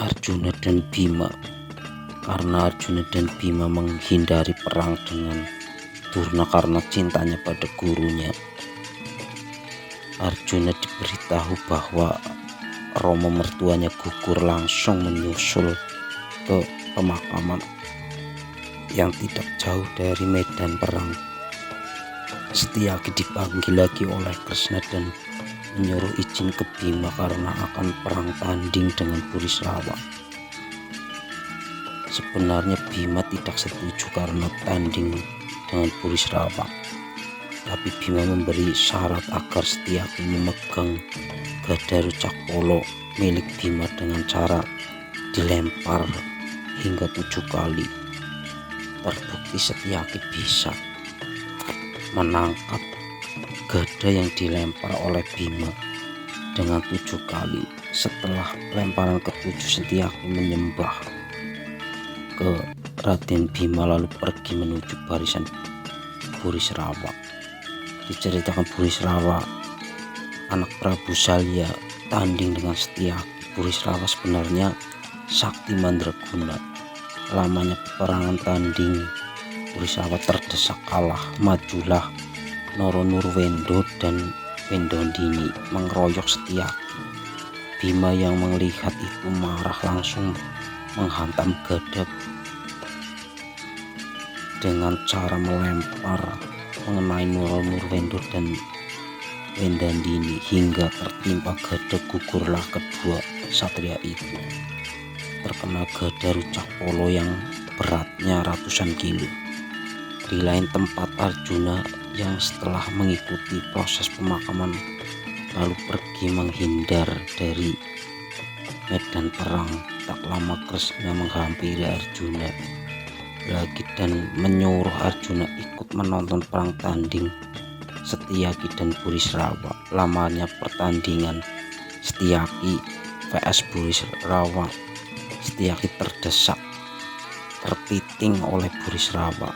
Arjuna dan Bima. Karena Arjuna dan Bima menghindari perang dengan Durna karena cintanya pada gurunya, Arjuna diberitahu bahwa Romo mertuanya gugur langsung menyusul ke pemakaman yang tidak jauh dari medan perang. Setyaki dipanggil lagi oleh Kresna dan menyuruh izin ke Bima karena akan perang tanding dengan Burisrawa. Sebenarnya Bima tidak setuju karena tanding dengan Burisrawa, tapi Bima memberi syarat agar Setyaki memegang gada Rucakpolo milik Bima dengan cara dilempar hingga 7 kali. Terbukti Setyaki bisa menangkap gada yang dilempar oleh Bima dengan 7 kali. Setelah lemparan ke-7, Setyaki menyembah ke Raden Bima lalu pergi menuju barisan Burisrawa. Diceritakan Burisrawa, anak Prabu Salya, tanding dengan Setyaki. Burisrawa sebenarnya sakti mandraguna. Lamanya peperangan tanding, Burisrawa terdesak kalah. Majulah Noro Nurwendo dan Wendondini mengeroyok Setyaki. Bima yang melihat itu marah, langsung menghantam gada dengan cara melempar mengenai Noro Nurwendo dan Wendandini hingga tertimpa gada. Gugurlah kedua satria itu, terkena gada Rucakpolo yang beratnya ratusan kilo. Di lain tempat, Arjuna yang setelah mengikuti proses pemakaman lalu pergi menghindar dari medan perang. Tak lama Kresna menghampiri Arjuna lagi dan menyuruh Arjuna ikut menonton perang tanding Setyaki dan Burisrawa. Lamanya pertandingan Setyaki vs Burisrawa, Setyaki terdesak, terpiting oleh Burisrawa.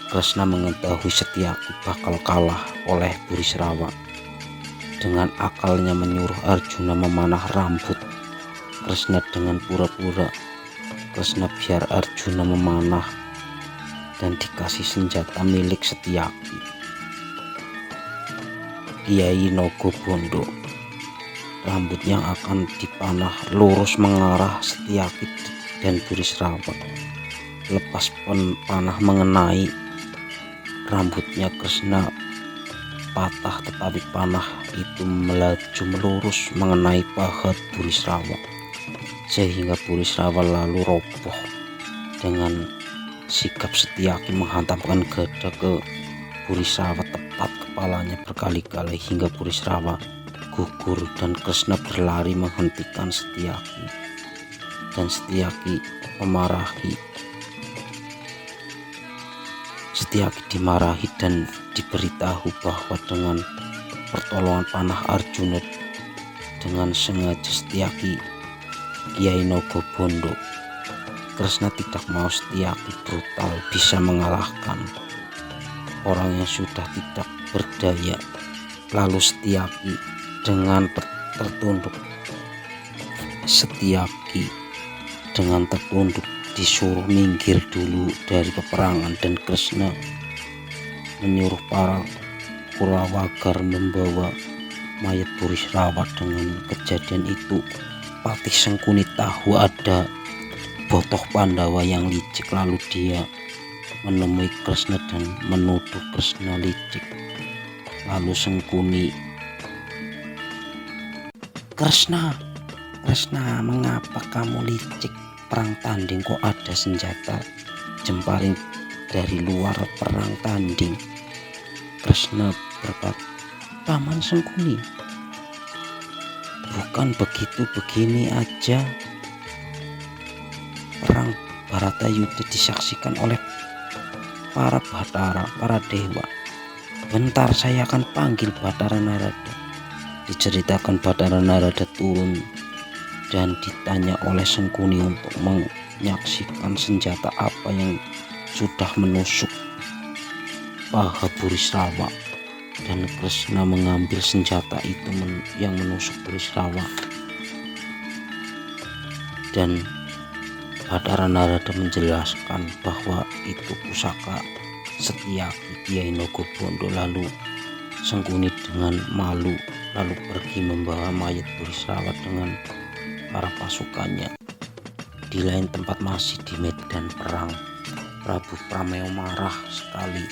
Kresna mengetahui Setyaki bakal kalah oleh Burisrawa. Dengan akalnya menyuruh Arjuna memanah rambut Kresna dengan pura-pura Kresna biar Arjuna memanah dan dikasih senjata milik Setyaki, Kiai Nogobondo. Rambut yang akan dipanah lurus mengarah Setyaki dan Burisrawa. Lepas panah mengenai rambutnya Kresna patah, tetapi panah itu melaju melurus mengenai paha Burisrawa sehingga Burisrawa lalu roboh. Dengan sikap Setyaki menghantamkan gada ke Burisrawa tepat kepalanya berkali-kali hingga Burisrawa gugur dan Kresna berlari menghentikan Setyaki. Dan Setyaki dimarahi dan diberitahu bahwa dengan pertolongan panah Arjuna dengan sengaja Setyaki Kiai Nogobondo. Kresna tidak mau Setyaki brutal bisa mengalahkan orang yang sudah tidak berdaya. Lalu Setyaki dengan tertunduk disuruh minggir dulu dari peperangan, dan Kresna menyuruh para Kurawa agar membawa mayat Burisrawa. Dengan kejadian itu Patih Sengkuni tahu ada botoh Pandawa yang licik, lalu dia menemui Kresna dan menuduh Kresna licik. Lalu Sengkuni, Kresna, mengapa kamu licik? Perang tanding kok ada senjata jemparing dari luar perang tanding? Kresna berkata, Paman Sengkuni, bukan begitu, begini aja. Perang Bharatayuda disaksikan oleh para Batara, para dewa. Bentar, saya akan panggil Batara Narada. Diceritakan Batara Narada turun dan ditanya oleh Sengkuni untuk menyaksikan senjata apa yang sudah menusuk paha Burisrawa. Dan Kresna mengambil senjata itu yang menusuk Burisrawa. dan Bathara Narada menjelaskan bahwa itu pusaka setia Kiai Nogobondo. Lalu Sengkuni dengan malu lalu pergi membawa mayat Burisrawa dengan para pasukannya. Di lain tempat masih di medan perang, Prabu Prameo marah sekali